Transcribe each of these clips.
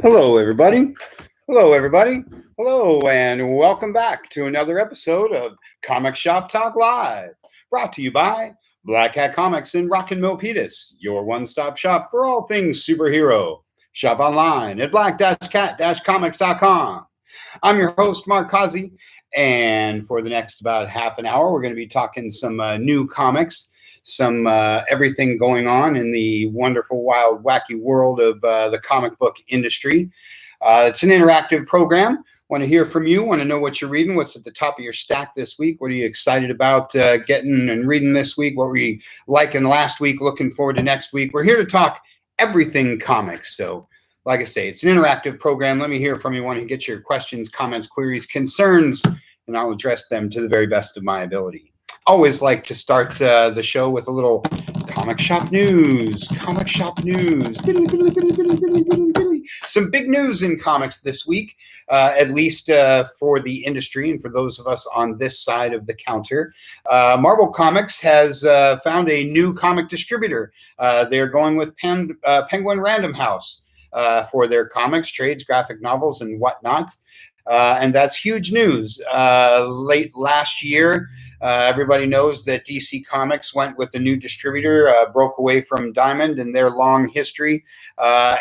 Hello, everybody. Hello, everybody. Hello, and welcome back to another episode of Comic Shop Talk Live, brought to you by Black Hat Comics and Rockin' Milpitas, your one-stop shop for all things superhero. Shop online at black-cat-comics.com. I'm your host, Mark Causey, and for the next about half an hour, we're going to be talking some new comics, some everything going on in the wonderful, wild, wacky world of the comic book industry. It's an interactive program. Want to hear from you. Want to know what you're reading. What's at the top of your stack this week? What are you excited about getting and reading this week? What were you liking last week? Looking forward to next week. We're here to talk everything comics. So, like I say, it's an interactive program. Let me hear from you. Want to get your questions, comments, queries, concerns, and I'll address them to the very best of my ability. Always like to start the show with a little comic shop news. Comic shop news. Some big news in comics this week, at least for the industry and for those of us on this side of the counter. Marvel Comics has found a new comic distributor. They're going with Penguin Random House for their comics, trades, graphic novels, and whatnot. And that's huge news. Late last year, everybody knows that DC Comics went with a new distributor, broke away from Diamond and their long history,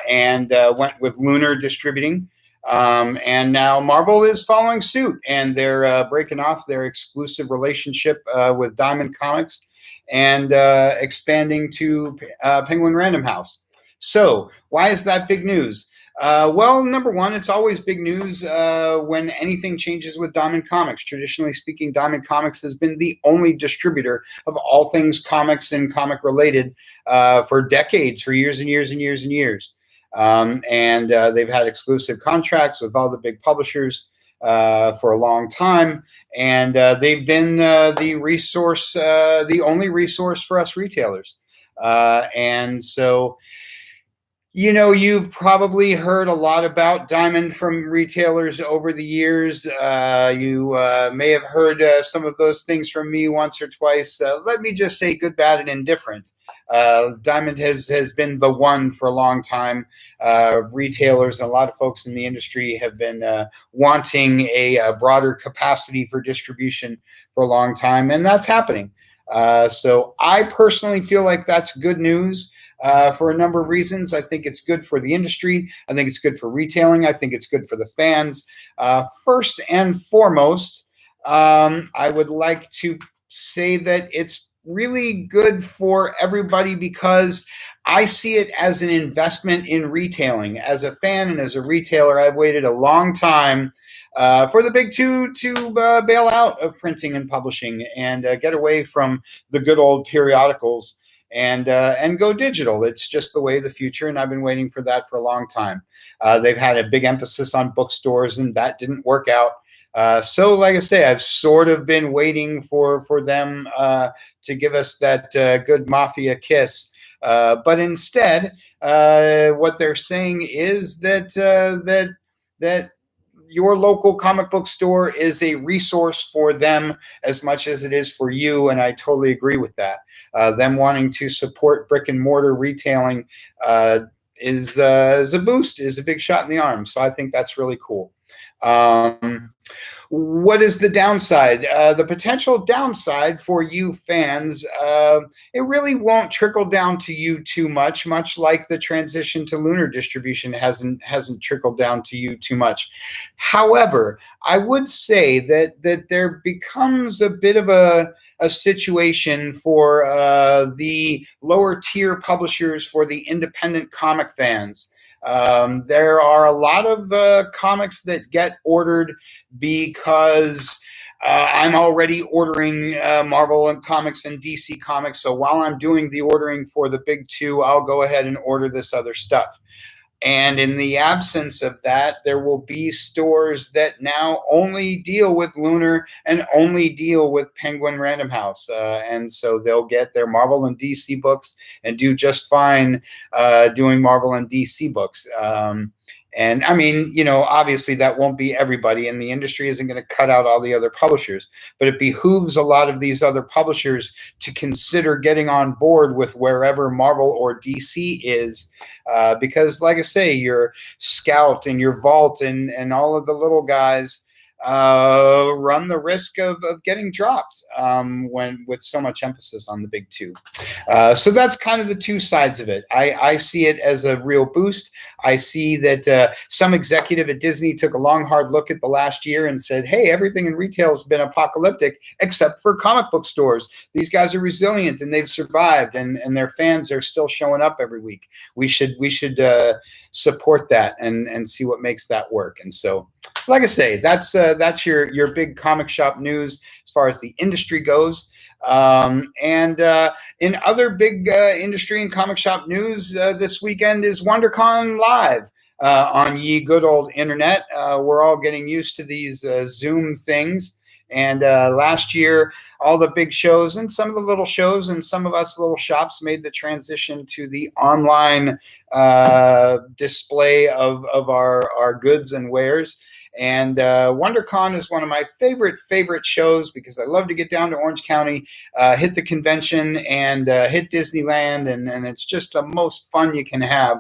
and went with Lunar Distributing. And now Marvel is following suit, and they're breaking off their exclusive relationship with Diamond Comics and expanding to Penguin Random House. So why is that big news? Well, number one, it's always big news when anything changes with Diamond Comics. Traditionally speaking, Diamond Comics has been the only distributor of all things comics and comic related for decades, for years and years and years and years. And they've had exclusive contracts with all the big publishers for a long time. And they've been the resource, the only resource for us retailers. And so, you know, you've probably heard a lot about Diamond from retailers over the years. You may have heard some of those things from me once or twice. Let me just say good, bad, and indifferent. Diamond has been the one for a long time. Retailers and a lot of folks in the industry have been wanting a broader capacity for distribution for a long time, and that's happening. So I personally feel like that's good news. For a number of reasons. I think it's good for the industry. I think it's good for retailing. I think it's good for the fans. First and foremost, I would like to say that it's really good for everybody because I see it as an investment in retailing. As a fan and as a retailer, I've waited a long time for the big two to bail out of printing and publishing and get away from the good old periodicals and go digital. It's just the way of the future, and I've been waiting for that for a long time. They've had a big emphasis on bookstores, and that didn't work out. So, like I say, I've sort of been waiting for them to give us that good mafia kiss. But instead, what they're saying is that your local comic book store is a resource for them as much as it is for you, and I totally agree with that. Them wanting to support brick and mortar retailing is a boost, is a big shot in the arm. So I think that's really cool. What is the downside? The potential downside for you fans, it really won't trickle down to you too much like the transition to Lunar distribution hasn't trickled down to you too much. However, I would say that there becomes a bit of a situation for the lower tier publishers, for the independent comic fans. There are a lot of comics that get ordered because I'm already ordering Marvel and comics and DC comics. So while I'm doing the ordering for the big two, I'll go ahead and order this other stuff. And in the absence of that, there will be stores that now only deal with Lunar and only deal with Penguin Random House. And so they'll get their Marvel and DC books and do just fine doing Marvel and DC books. And I mean, obviously that won't be everybody, and the industry isn't going to cut out all the other publishers, but it behooves a lot of these other publishers to consider getting on board with wherever Marvel or DC is, because like I say, your Scout and your Vault and all of the little guys run the risk of getting dropped when with so much emphasis on the big two. So that's kind of the two sides of it. I see it as a real boost. I see that some executive at Disney took a long, hard look at the last year and said, hey, everything in retail has been apocalyptic except for comic book stores. These guys are resilient and they've survived, and their fans are still showing up every week. We should support that and see what makes that work. And so, like I say, that's your big comic shop news as far as the industry goes. And in other big industry and comic shop news, this weekend is WonderCon Live on ye good old internet. We're all getting used to these Zoom things. And last year, all the big shows and some of the little shows and some of us little shops made the transition to the online display of our goods and wares. And WonderCon is one of my favorite shows because I love to get down to Orange County, hit the convention, and hit Disneyland, and it's just the most fun you can have.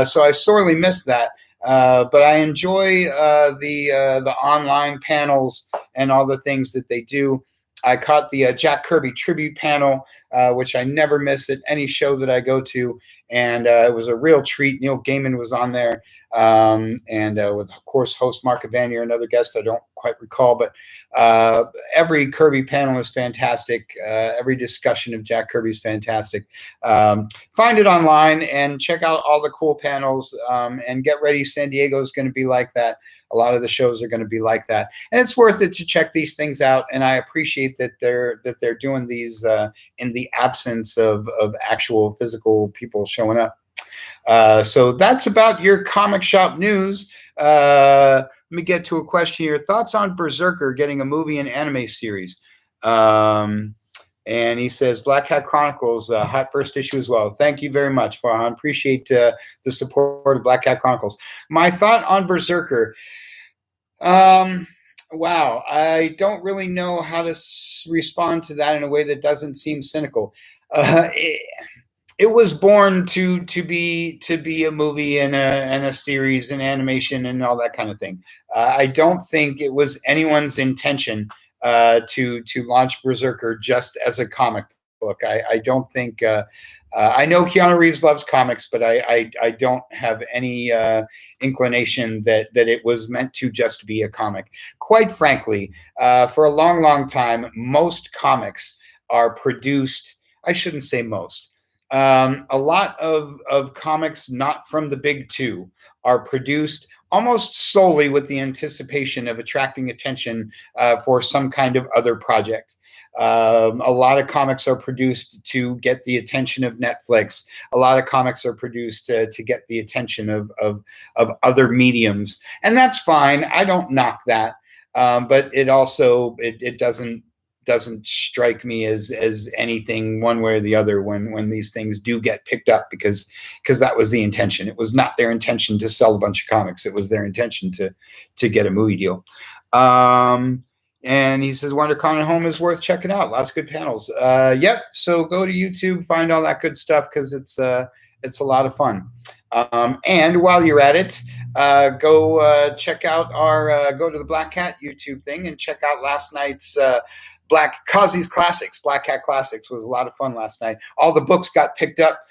So I sorely miss that. But I enjoy the online panels and all the things that they do. I caught the Jack Kirby tribute panel, which I never miss at any show that I go to, and it was a real treat. Neil Gaiman was on there, and with, of course, host Mark Evanier, another guest I don't quite recall, but every Kirby panel is fantastic. Every discussion of Jack Kirby is fantastic. Find it online and check out all the cool panels, and get ready. San Diego is going to be like that. A lot of the shows are going to be like that, and it's worth it to check these things out. And I appreciate that they're doing these in the absence of actual physical people showing up. So that's about your comic shop news. Let me get to a question here. Thoughts on Berserker getting a movie and anime series? And he says, Black Cat Chronicles, hot first issue as well. Thank you very much, Farhan. Appreciate the support of Black Cat Chronicles. My thought on Berserker. Wow, I don't really know how to respond to that in a way that doesn't seem cynical. It was born to be a movie and a series and animation and all that kind of thing. I don't think it was anyone's intention to launch Berserker just as a comic book. I don't think. I know Keanu Reeves loves comics, but I don't have any inclination that it was meant to just be a comic. Quite frankly, for a long time, most comics are produced. I shouldn't say most. A lot of comics not from the big two are produced almost solely with the anticipation of attracting attention for some kind of other project. A lot of comics are produced to get the attention of Netflix. A lot of comics are produced to get the attention of other mediums, and that's fine. I don't knock that, but it also it doesn't strike me as anything one way or the other when these things do get picked up, because that was the intention. It was not their intention to sell a bunch of comics. It was their intention to get a movie deal. And he says WonderCon at home is worth checking out. Lots of good panels. Yep. So go to YouTube, find all that good stuff, because it's a lot of fun. And while you're at it, go check out go to the Black Cat YouTube thing and check out last night's Causey's Classics. Black Cat Classics was a lot of fun last night. All the books got picked up,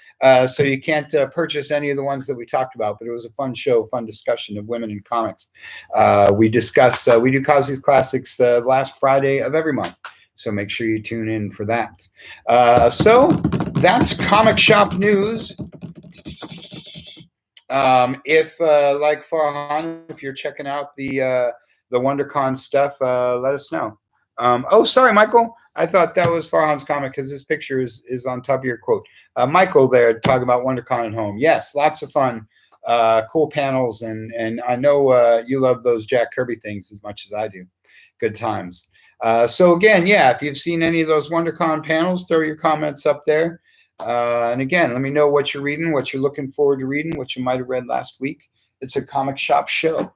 so you can't purchase any of the ones that we talked about, but it was a fun show, fun discussion of women in comics. We do Causey's Classics the last Friday of every month, so make sure you tune in for that. So that's comic shop news. If like Farhan, if you're checking out the WonderCon stuff, let us know. Oh, sorry, Michael. I thought that was Farhan's comment because his picture is on top of your quote. Michael there talking about WonderCon at home. Yes, lots of fun, cool panels, and I know you love those Jack Kirby things as much as I do. Good times. So again, yeah, if you've seen any of those WonderCon panels, throw your comments up there. And again, let me know what you're reading, what you're looking forward to reading, what you might have read last week. It's a comic shop show.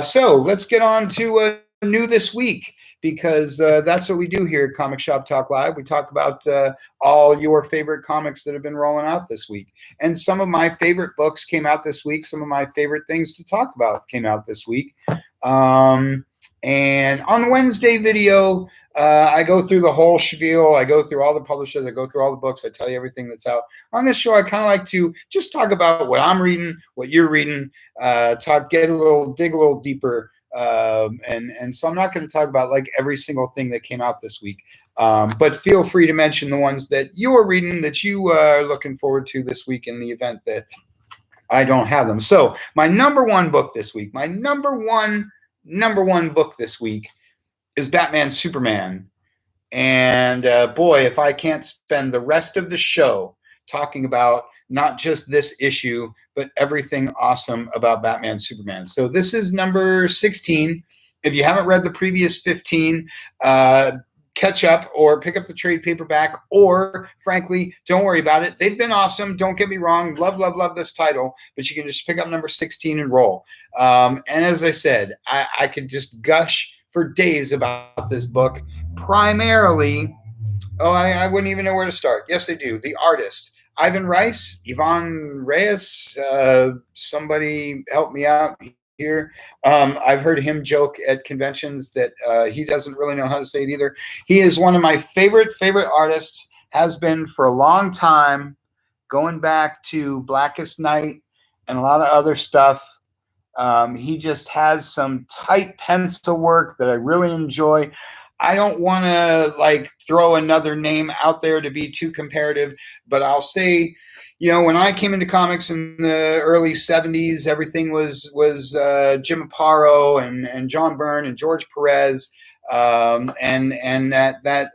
So let's get on to new this week, because that's what we do here at Comic Shop Talk Live. We talk about all your favorite comics that have been rolling out this week. And some of my favorite books came out this week. Some of my favorite things to talk about came out this week. And on Wednesday video, I go through the whole spiel. I go through all the publishers. I go through all the books. I tell you everything that's out. On this show, I kind of like to just talk about what I'm reading, what you're reading, dig a little deeper. And so I'm not going to talk about like every single thing that came out this week. But feel free to mention the ones that you are reading, that you are looking forward to this week in the event that I don't have them. So my number one book this week, my number one book this week is Batman Superman. And boy, if I can't spend the rest of the show talking about not just this issue, but everything awesome about Batman Superman. So this is number 16. If you haven't read the previous 15, catch up or pick up the trade paperback, or frankly, don't worry about it. They've been awesome. Don't get me wrong. Love this title, but you can just pick up number 16 and roll. And as I said, I could just gush for days about this book. Primarily, I wouldn't even know where to start. Yes, I do. The artist, Ivan Reyes. Somebody help me out here. I've heard him joke at conventions that he doesn't really know how to say it either. He is one of my favorite artists, has been for a long time, going back to Blackest Night and a lot of other stuff. He just has some tight pencil work that I really enjoy. I don't want to like throw another name out there to be too comparative, but I'll say, when I came into comics in the early 70s, everything was Jim Aparo and John Byrne and George Perez, and that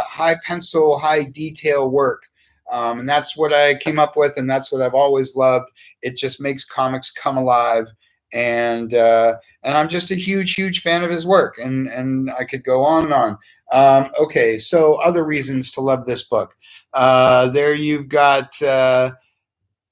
high pencil, high detail work. And that's what I came up with, and that's what I've always loved. It just makes comics come alive. And I'm just a huge fan of his work, and I could go on and on. Okay, so other reasons to love this book. There you've got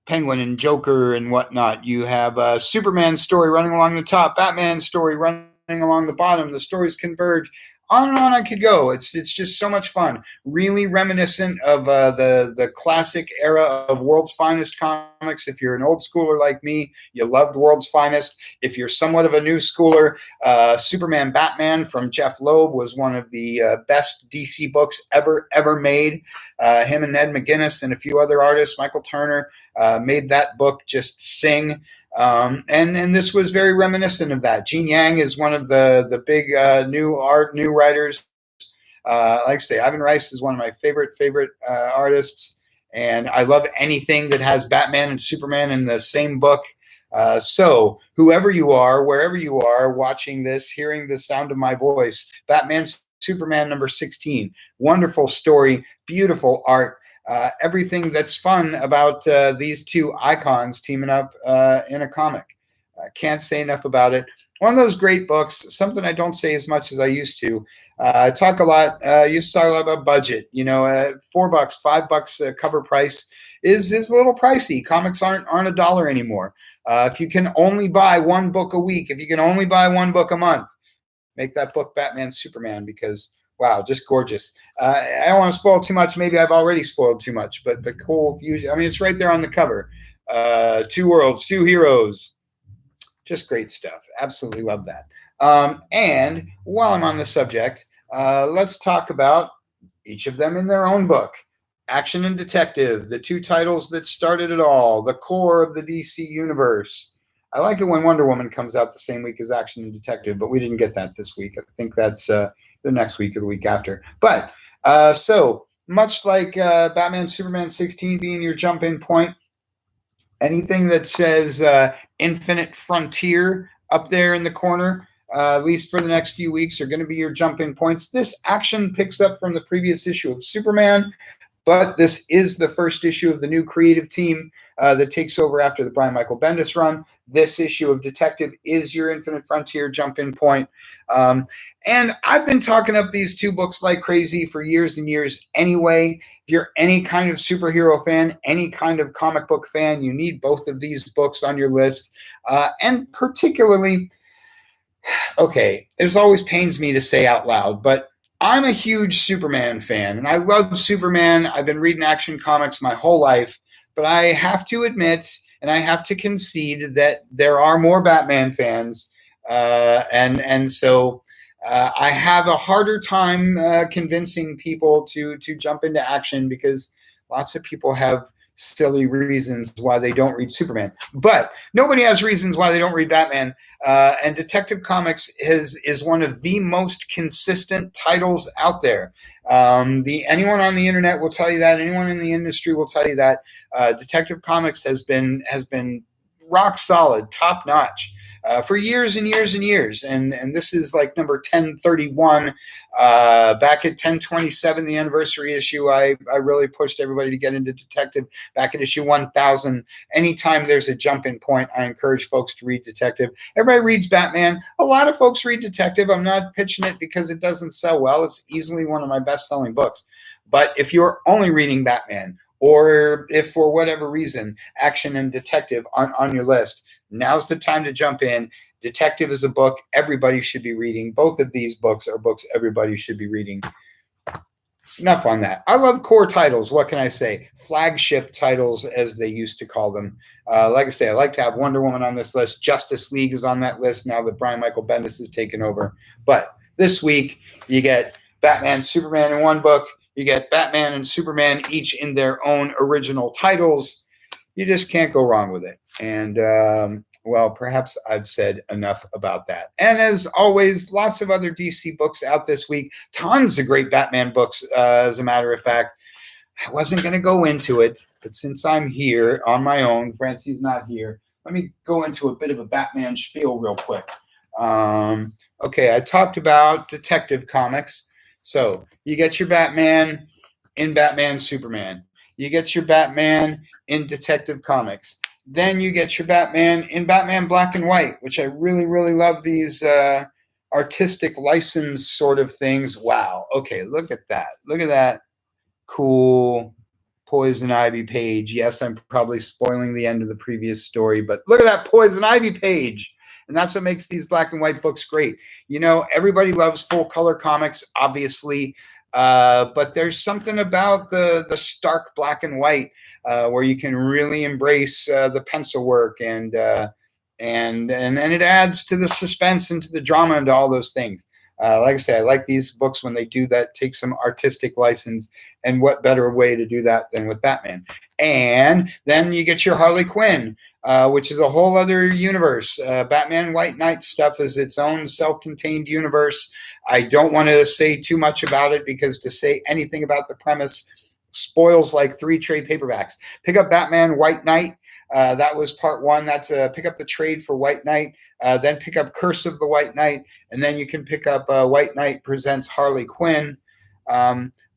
Penguin and Joker and whatnot. You have a Superman story running along the top, Batman story running along the bottom. The stories converge. On and on I could go. It's just so much fun. Really reminiscent of the classic era of World's Finest comics. If you're an old schooler like me, you loved World's Finest. If you're somewhat of a new schooler, Superman Batman from Jeff Loeb was one of the best DC books ever made. Him and Ned McGuinness and a few other artists, Michael Turner, made that book just sing. And this was very reminiscent of that. Gene Yang is one of the big new writers. Like I say, Ivan Reis is one of my favorite artists, and I love anything that has Batman and Superman in the same book. So whoever you are, wherever you are watching this, hearing the sound of my voice, Batman Superman number 16, wonderful story, beautiful art. Everything that's fun about these two icons teaming up in a comic. Can't say enough about it. One of those great books, something I don't say as much as I used to. I talk a lot, used to talk a lot about budget. $4, $5 cover price is a little pricey. Comics aren't $1 anymore. If you can only buy one book a week, if you can only buy one book a month, make that book Batman Superman, because wow, just gorgeous. I don't want to spoil too much. Maybe I've already spoiled too much, but cool. It's right there on the cover. Two worlds, two heroes. Just great stuff. Absolutely love that. And while I'm on the subject, let's talk about each of them in their own book. Action and Detective, the two titles that started it all, the core of the DC universe. I like it when Wonder Woman comes out the same week as Action and Detective, but we didn't get that this week. I think that's the next week or the week after. But so much like Batman Superman 16 being your jump-in point, anything that says Infinite Frontier up there in the corner, at least for the next few weeks, are going to be your jump-in points. This action picks up from the previous issue of Superman, but this is the first issue of the new creative team that takes over after the Brian Michael Bendis run. This issue of Detective is your Infinite Frontier jump-in point. And I've been talking up these two books like crazy for years and years anyway. If you're any kind of superhero fan, any kind of comic book fan, you need both of these books on your list. And particularly, okay, this always pains me to say out loud, but I'm a huge Superman fan, and I love Superman. I've been reading Action Comics my whole life, but I have to admit, and I have to concede that there are more Batman fans, and so I have a harder time convincing people to jump into Action because lots of people have silly reasons why they don't read Superman. But nobody has reasons why they don't read Batman. And Detective Comics is one of the most consistent titles out there. Anyone on the internet will tell you that. Anyone in the industry will tell you that. Detective Comics has been rock solid, top notch. For years and years and years, and this is like number 1031. Back at 1027, the anniversary issue, I really pushed everybody to get into Detective. Back at issue 1000, anytime there's a jump-in point, I encourage folks to read Detective. Everybody reads Batman. A lot of folks read Detective. I'm not pitching it because it doesn't sell well. It's easily one of my best-selling books. But if you're only reading Batman, or if for whatever reason Action and Detective aren't on your list, now's the time to jump in. Detective is a book everybody should be reading. Both of these books are books everybody should be reading. Enough on that. I love core titles. What can I say? Flagship titles, as they used to call them. Like I say, I like to have Wonder Woman on this list. Justice League is on that list now that Brian Michael Bendis has taken over. But this week, you get Batman, Superman in one book. You get Batman and Superman each in their own original titles. You just can't go wrong with it. And, well, perhaps I've said enough about that. And as always, lots of other DC books out this week. Tons of great Batman books, as a matter of fact. I wasn't going to go into it, but since I'm here on my own, Francie's not here, let me go into a bit of a Batman spiel real quick. Okay, I talked about Detective Comics. So you get your Batman in Batman Superman. You get your Batman in Detective Comics. Then you get your Batman in Batman Black and White, which I really, really love these artistic license sort of things. Wow. Okay, look at that. Look at that cool Poison Ivy page. Yes, I'm probably spoiling the end of the previous story, but look at that Poison Ivy page. And that's what makes these black and white books great. You know, everybody loves full color comics, obviously, but there's something about the stark black and white where you can really embrace the pencil work and it adds to the suspense and to the drama and to all those things. Like I say, I like these books when they do that, take some artistic license, and what better way to do that than with Batman? And then you get your Harley Quinn, which is a whole other universe. Batman White Knight stuff is its own self-contained universe. I don't want to say too much about it because to say anything about the premise spoils like 3 trade paperbacks. Pick up Batman White Knight. That was part 1. That's pick up the trade for White Knight. Then pick up Curse of the White Knight. And then you can pick up White Knight Presents Harley Quinn.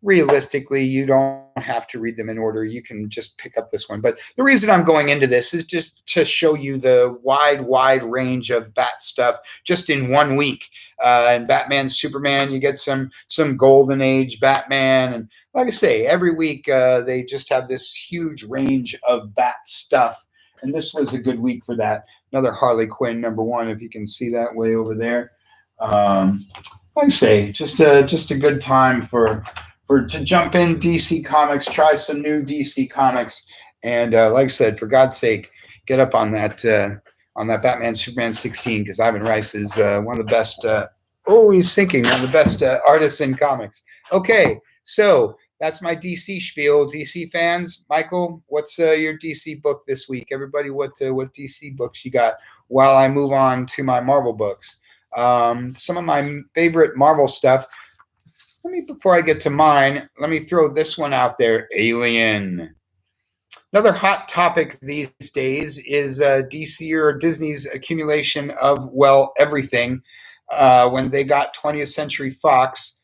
Realistically, you don't have to read them in order. You can just pick up this one. But the reason I'm going into this is just to show you the wide range of Bat stuff just in 1 week. And Batman, Superman, you get some Golden Age Batman. And like I say, every week they just have this huge range of Bat stuff. And this was a good week for that. Another Harley Quinn #1, if you can see that way over there. Like I say, just a good time for to jump in DC Comics, try some new DC Comics, and like I said, for God's sake, get up on that Batman Superman 16 because Ivan Rice is one of the best. He's thinking one of the best artists in comics. Okay, so that's my DC spiel. DC fans, Michael, what's your DC book this week? Everybody, what DC books you got? While I move on to my Marvel books. Some of my favorite Marvel stuff. Before I get to mine, let me throw this one out there. Alien. Another hot topic these days is DC or Disney's accumulation of, well, everything. When they got 20th Century Fox,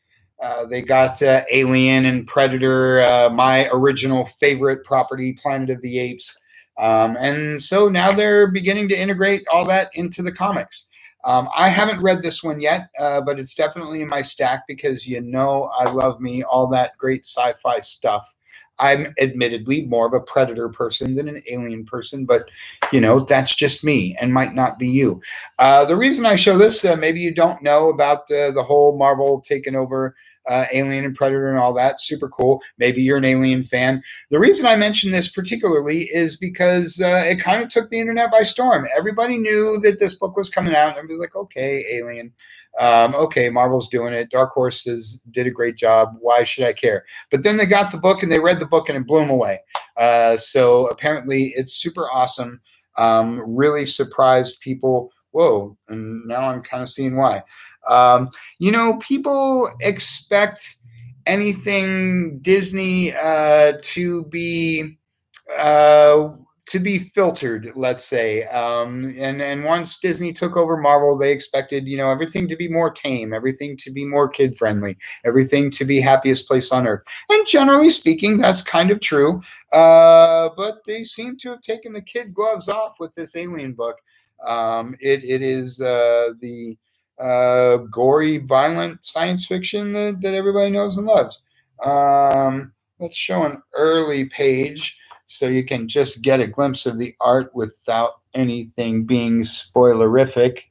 they got Alien and Predator, my original favorite property, Planet of the Apes. And so now they're beginning to integrate all that into the comics. I haven't read this one yet, but it's definitely in my stack because I love me all that great sci-fi stuff. I'm admittedly more of a Predator person than an Alien person, but that's just me and might not be you. The reason I show this, maybe you don't know about the whole Marvel taking over Alien and Predator and all that. Super cool. Maybe you're an Alien fan. The reason I mention this particularly is because it kind of took the internet by storm. Everybody knew that this book was coming out, and everybody's like, okay, Alien. Okay, Marvel's doing it. Dark Horse did a great job. Why should I care? But then they got the book and they read the book and it blew them away. So apparently it's super awesome. Really surprised people. Whoa, and now I'm kind of seeing why. People expect anything Disney to be filtered, let's say. And once Disney took over Marvel, they expected, everything to be more tame, everything to be more kid friendly, everything to be happiest place on earth. And generally speaking, that's kind of true. But they seem to have taken the kid gloves off with this Alien book. It is the gory, violent science fiction that everybody knows and loves. Let's show an early page so you can just get a glimpse of the art without anything being spoilerific.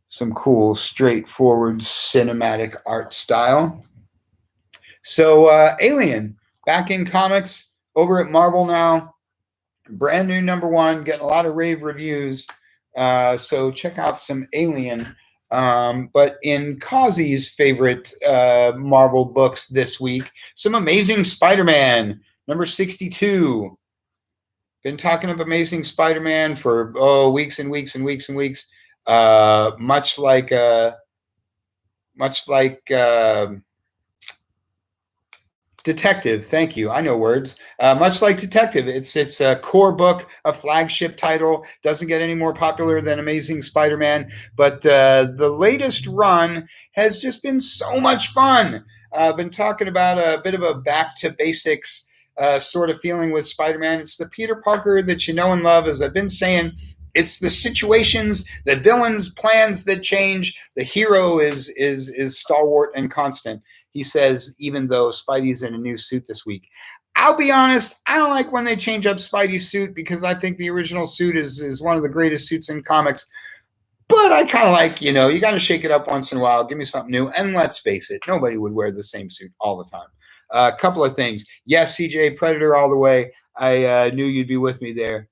Some cool, straightforward, cinematic art style. So Alien, back in comics, over at Marvel now. Brand new #1, getting a lot of rave reviews. So check out some Alien. But in Causey's favorite Marvel books this week, some Amazing Spider-Man, #62. Been talking of Amazing Spider-Man for weeks and weeks and weeks and weeks. Much like Detective. Thank you. I know words. Much like Detective, it's a core book, a flagship title. Doesn't get any more popular than Amazing Spider-Man, but the latest run has just been so much fun. I've been talking about a bit of a back to basics sort of feeling with Spider-Man. It's the Peter Parker that you know and love, as I've been saying. It's the situations, the villains' plans that change. The hero is stalwart and constant. He says, even though Spidey's in a new suit this week. I'll be honest, I don't like when they change up Spidey's suit because I think the original suit is one of the greatest suits in comics. But I kind of like, you got to shake it up once in a while. Give me something new. And let's face it, nobody would wear the same suit all the time. A couple of things. Yes, CJ, Predator all the way. I knew you'd be with me there.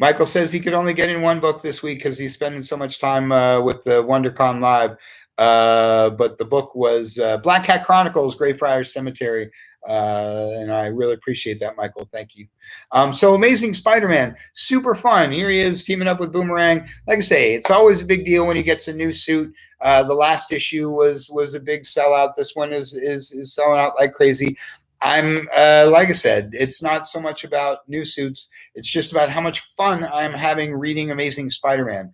Michael says he could only get in one book this week because he's spending so much time with the WonderCon Live. But the book was Black Cat Chronicles, Greyfriars Cemetery. And I really appreciate that, Michael. Thank you. So Amazing Spider-Man, super fun. Here he is teaming up with Boomerang. Like I say, it's always a big deal when he gets a new suit. The last issue was a big sellout. This one is selling out like crazy. I'm like I said, it's not so much about new suits. It's just about how much fun I'm having reading Amazing Spider-Man.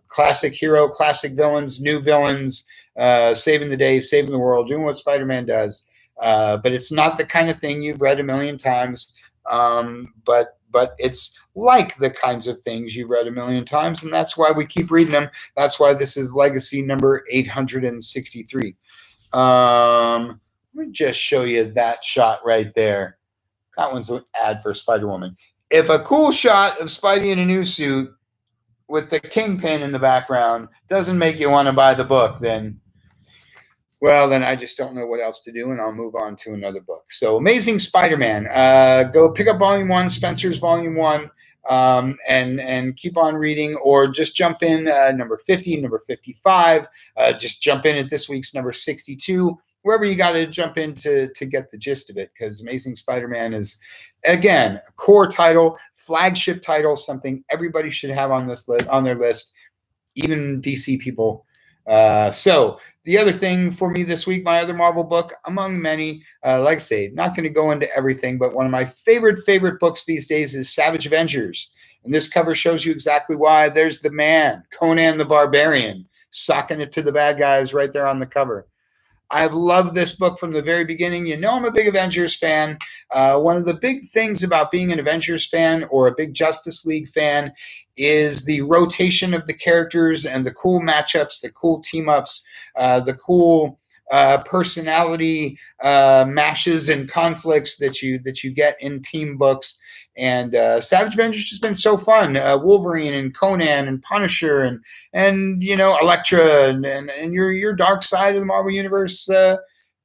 Classic hero, classic villains, new villains, saving the day, saving the world, doing what Spider-Man does. But it's not the kind of thing you've read a million times. But it's like the kinds of things you've read a million times, and that's why we keep reading them. That's why this is legacy number 863. Let me just show you that shot right there. That one's an ad for Spider-Woman. If a cool shot of Spidey in a new suit with the Kingpin in the background doesn't make you want to buy the book, then I just don't know what else to do, and I'll move on to another book. So Amazing Spider-Man. Go pick up Volume 1, Spencer's Volume 1, and keep on reading, or just jump in number 50, number 55. Just jump in at this week's number 62. Wherever you got to jump in to get the gist of it, because Amazing Spider-Man is, again, a core title, flagship title, something everybody should have on their list, even DC people. So the other thing for me this week, my other Marvel book, among many, like I say, not going to go into everything, but one of my favorite books these days is Savage Avengers. And this cover shows you exactly why. There's the man, Conan the Barbarian, socking it to the bad guys right there on the cover. I've loved this book from the very beginning. You know, I'm a big Avengers fan. One of the big things about being an Avengers fan or a big Justice League fan is the rotation of the characters and the cool matchups, the cool team ups, the cool personality mashes and conflicts that you get in team books. And Savage Avengers has been so fun. Wolverine and Conan and Punisher and you know, Elektra and your dark side of the Marvel Universe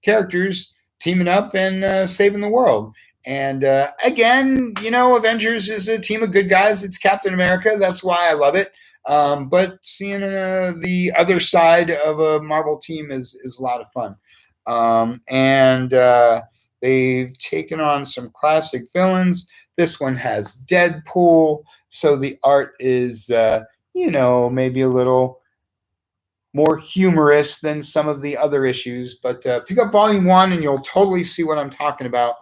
characters teaming up and saving the world. And again, you know, Avengers is a team of good guys. It's Captain America. That's why I love it. But seeing the other side of a Marvel team is a lot of fun. And they've taken on some classic villains. This one has Deadpool, so the art is, you know, maybe a little more humorous than some of the other issues. But pick up volume 1 and you'll totally see what I'm talking about.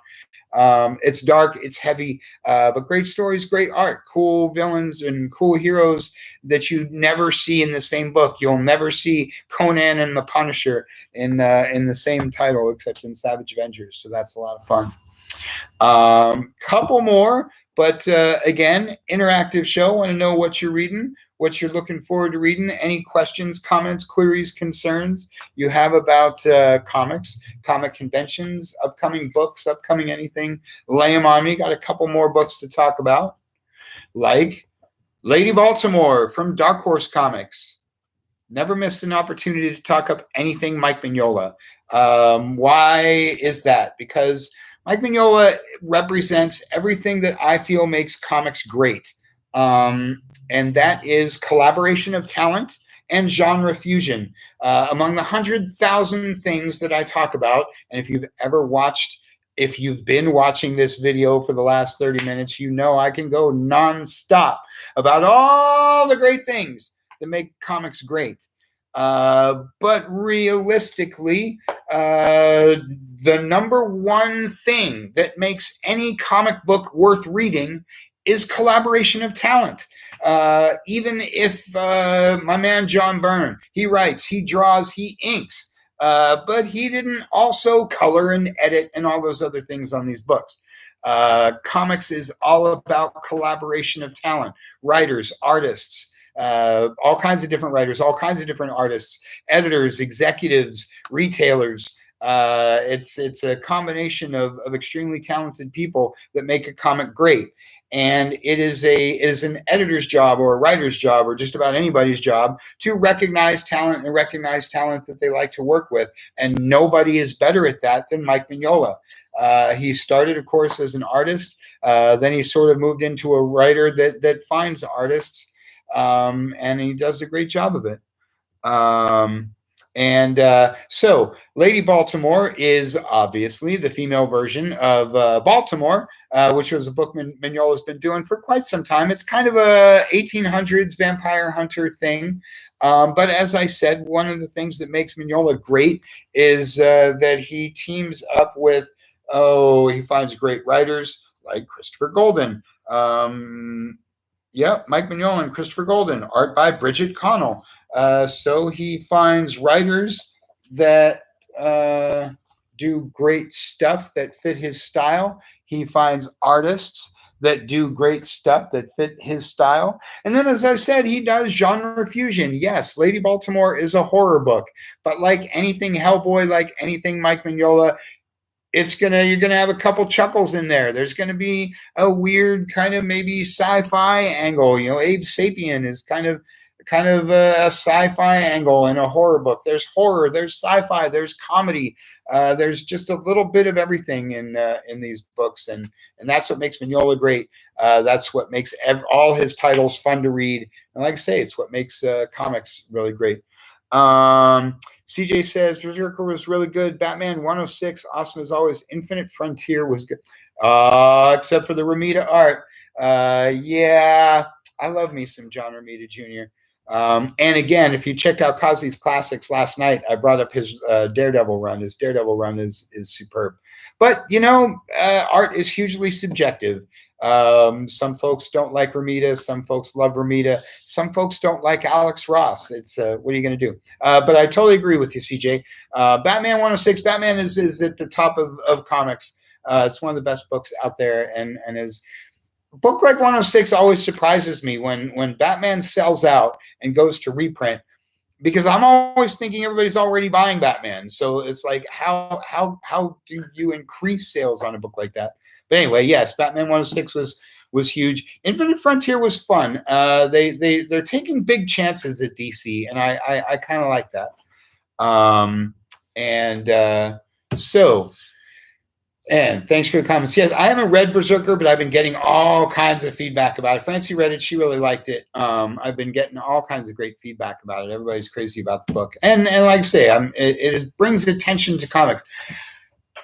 It's dark, it's heavy, but great stories, great art, cool villains and cool heroes that you never see in the same book. You'll never see Conan and the Punisher in the same title, except in Savage Avengers. So that's a lot of fun. Couple more, but again, interactive show. Want to know what you're reading, what you're looking forward to reading, any questions, comments, queries, concerns you have about comics, comic conventions, upcoming books, upcoming anything, lay them on me. Got a couple more books to talk about, like Lady Baltimore from Dark Horse Comics. Never missed an opportunity to talk up anything Mike Mignola. Why is that? Because Mike Mignola represents everything that I feel makes comics great. And that is collaboration of talent and genre fusion. Among the 100,000 things that I talk about, and if you've been watching this video for the last 30 minutes, you know I can go nonstop about all the great things that make comics great. But realistically, the number one thing that makes any comic book worth reading is collaboration of talent. Even if my man John Byrne, he writes, he draws, he inks, but he didn't also color and edit and all those other things on these books. Comics is all about collaboration of talent, writers, artists, all kinds of different writers, all kinds of different artists, editors, executives, retailers. It's a combination of extremely talented people that make a comic great. And it is an editor's job or a writer's job or just about anybody's job to recognize talent and recognize talent that they like to work with. And nobody is better at that than Mike Mignola. He started, of course, as an artist. Then he sort of moved into a writer that finds artists, and he does a great job of it. So Lady Baltimore is obviously the female version of Baltimore, which was a book Mignola's been doing for quite some time. It's kind of a 1800s vampire hunter thing. But as I said, one of the things that makes Mignola great is that he teams up with, he finds great writers like Christopher Golden. Mike Mignola and Christopher Golden, art by Bridget Connell. So he finds writers that do great stuff that fit his style. He finds artists that do great stuff that fit his style. And then, as I said, he does genre fusion. Yes, Lady Baltimore is a horror book, but like anything Hellboy, like anything Mike Mignola, you're gonna have a couple chuckles in there. There's gonna be a weird kind of maybe sci-fi angle. You know, Abe Sapien is kind of a sci-fi angle in a horror book. There's horror, there's sci-fi, there's comedy. There's just a little bit of everything in these books, and that's what makes Mignola great. That's what makes all his titles fun to read. And like I say, it's what makes comics really great. CJ says Berserker was really good. Batman 106, awesome as always. Infinite Frontier was good, except for the Romita art. Yeah, I love me some John Romita Jr. And again, if you checked out Causey's Classics last night, I brought up his Daredevil run. His Daredevil run is superb. But art is hugely subjective. Some folks don't like Romita. Some folks love Romita. Some folks don't like Alex Ross. It's what are you going to do? But I totally agree with you, CJ. Batman 106. Batman is at the top of comics. It's one of the best books out there, and is a book like 106 always surprises me when Batman sells out and goes to reprint, because I'm always thinking everybody's already buying Batman. So it's like, how do you increase sales on a book like that? But anyway, yes, Batman 106 was huge. Infinite Frontier was fun. They're taking big chances at DC, and I kind of like that. And thanks for the comments. Yes, I haven't read Berserker, but I've been getting all kinds of feedback about it. Francie read it. She really liked it. I've been getting all kinds of great feedback about it. Everybody's crazy about the book. And like I say, it brings attention to comics.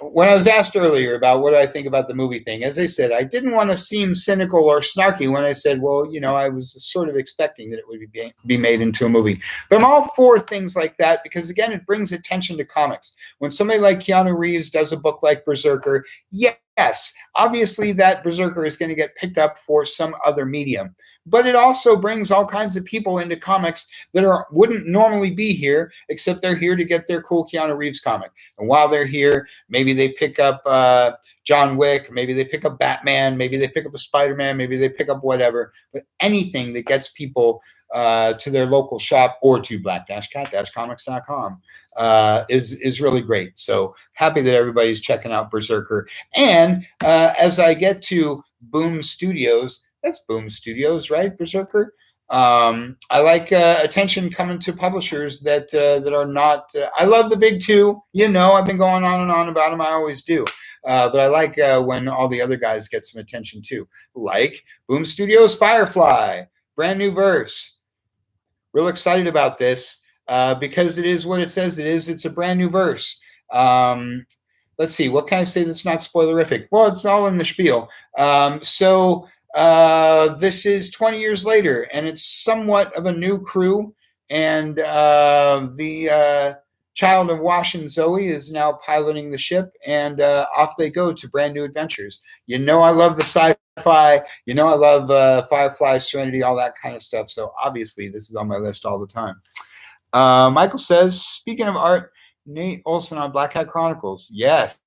When I was asked earlier about what I think about the movie thing, as I said, I didn't want to seem cynical or snarky when I said, well, I was sort of expecting that it would be made into a movie. But I'm all for things like that because, again, it brings attention to comics. When somebody like Keanu Reeves does a book like Berserker, yes, obviously that Berserker is going to get picked up for some other medium. But it also brings all kinds of people into comics that wouldn't normally be here, except they're here to get their cool Keanu Reeves comic. And while they're here, maybe they pick up John Wick, maybe they pick up Batman, maybe they pick up a Spider-Man, maybe they pick up whatever. But anything that gets people to their local shop or to black-cat-comics.com is really great. So happy that everybody's checking out Berserker. And as I get to Boom Studios, that's Boom Studios, right? Berserker. I like attention coming to publishers that are not. I love the big two. I've been going on and on about them. I always do. But I like when all the other guys get some attention too. Like Boom Studios Firefly, brand new verse. Real excited about this because it is what it says it is. It's a brand new verse. Let's see. What can I say that's not spoilerific? Well, it's all in the spiel. This is 20 years later, and it's somewhat of a new crew. And the child of Wash and Zoe is now piloting the ship, and off they go to brand new adventures. I love the sci-fi. I love Firefly, Serenity, all that kind of stuff. So obviously, this is on my list all the time. Michael says, speaking of art, Nate Olson on Black Cat Chronicles. Yes.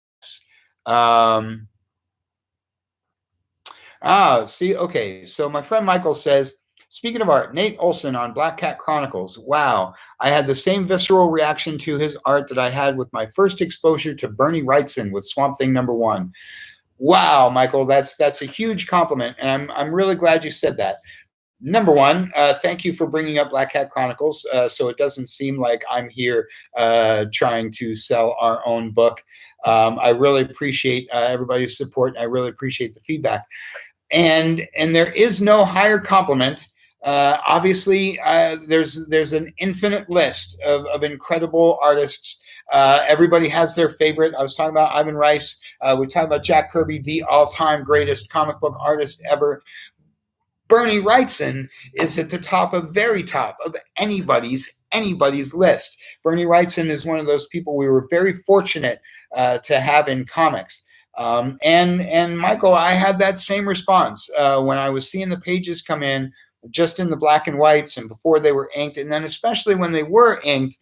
Okay. So my friend Michael says, speaking of art, Nate Olson on Black Cat Chronicles. Wow. I had the same visceral reaction to his art that I had with my first exposure to Bernie Wrightson with Swamp Thing #1. Wow, Michael, that's a huge compliment. And I'm really glad you said that. Number one, thank you for bringing up Black Cat Chronicles so it doesn't seem like I'm here trying to sell our own book. I really appreciate everybody's support. I really appreciate the feedback. And there is no higher compliment. Obviously, there's an infinite list of incredible artists. Everybody has their favorite. I was talking about Ivan Rice. We talked about Jack Kirby, the all-time greatest comic book artist ever. Bernie Wrightson is at the very top of anybody's list. Bernie Wrightson is one of those people we were very fortunate to have in comics. And Michael, I had that same response when I was seeing the pages come in just in the black and whites and before they were inked. And then especially when they were inked,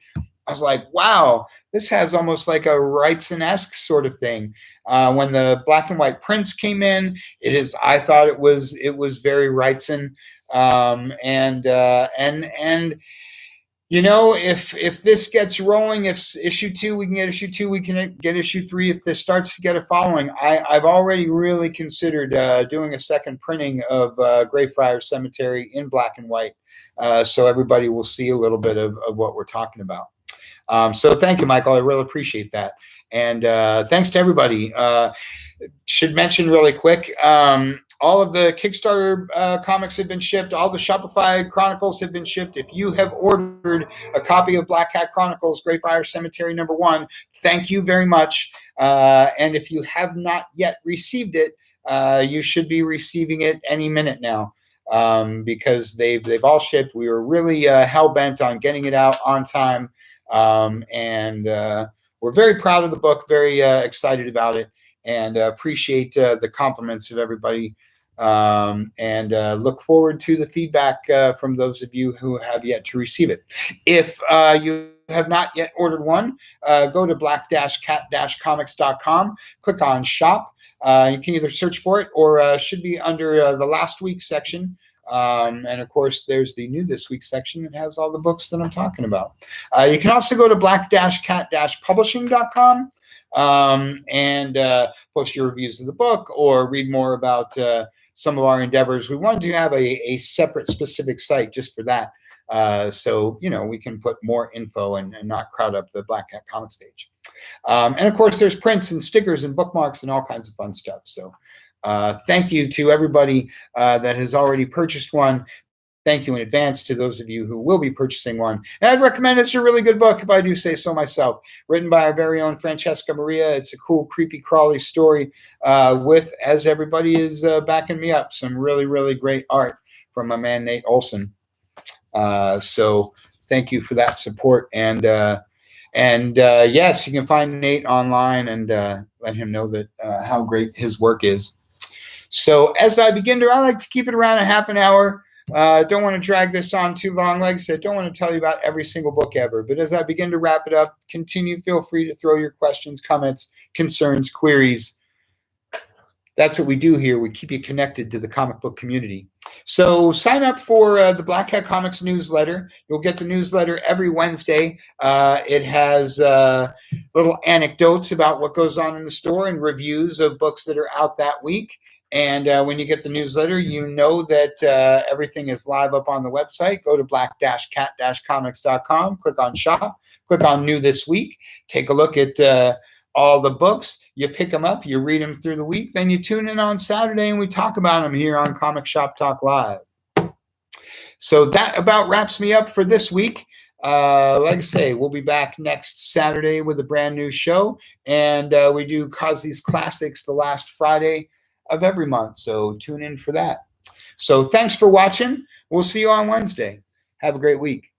I was like, wow, this has almost like a Wrightson-esque sort of thing. When the black and white prints came in, I thought it was very Wrightson. If this gets rolling, if issue 2, we can get issue 2, we can get issue 3. If this starts to get a following, I've already really considered doing a second printing of Greyfriars Cemetery in black and white, so everybody will see a little bit of what we're talking about. So thank you, Michael. I really appreciate that. And thanks to everybody. Should mention really quick, all of the Kickstarter comics have been shipped. All the Shopify Chronicles have been shipped. If you have ordered a copy of Black Cat Chronicles, Greyfriars Cemetery #1, thank you very much. And if you have not yet received it, you should be receiving it any minute now. Because they've all shipped. We were really hell-bent on getting it out on time. And we're very proud of the book, very excited about it. and appreciate the compliments of everybody. And look forward to the feedback from those of you who have yet to receive it. If you have not yet ordered one, go to black-cat-comics.com, click on shop. You can either search for it or should be under the last week section. And of course, there's the new this week section that has all the books that I'm talking about. You can also go to black-cat-publishing.com and post your reviews of the book or read more about some of our endeavors. We wanted to have a separate specific site just for that. So, we can put more info and not crowd up the Black Cat Comics page. And of course, there's prints and stickers and bookmarks and all kinds of fun stuff. So thank you to everybody that has already purchased one. Thank you in advance to those of you who will be purchasing one. And I'd recommend it's a really good book, if I do say so myself. Written by our very own Francesca Maria. It's a cool, creepy, crawly story with, as everybody is backing me up, some really, really great art from my man, Nate Olson. So thank you for that support. And yes, you can find Nate online and let him know that how great his work is. So as I like to keep it around a half an hour. Don't want to drag this on too long. Like I said, don't want to tell you about every single book ever. But as I begin to wrap it up, feel free to throw your questions, comments, concerns, queries. That's what we do here. We keep you connected to the comic book community. So sign up for the Black Cat Comics newsletter. You'll get the newsletter every Wednesday. It has little anecdotes about what goes on in the store and reviews of books that are out that week. And when you get the newsletter, you know that everything is live up on the website. Go to black-cat-comics.com, click on shop, click on new this week, take a look at all the books. You pick them up, you read them through the week, then you tune in on Saturday and we talk about them here on Comic Shop Talk Live. So that about wraps me up for this week. Like I say, we'll be back next Saturday with a brand new show. And we do Causey's Classics the last Friday of every month. So tune in for that. So thanks for watching. We'll see you on Wednesday. Have a great week.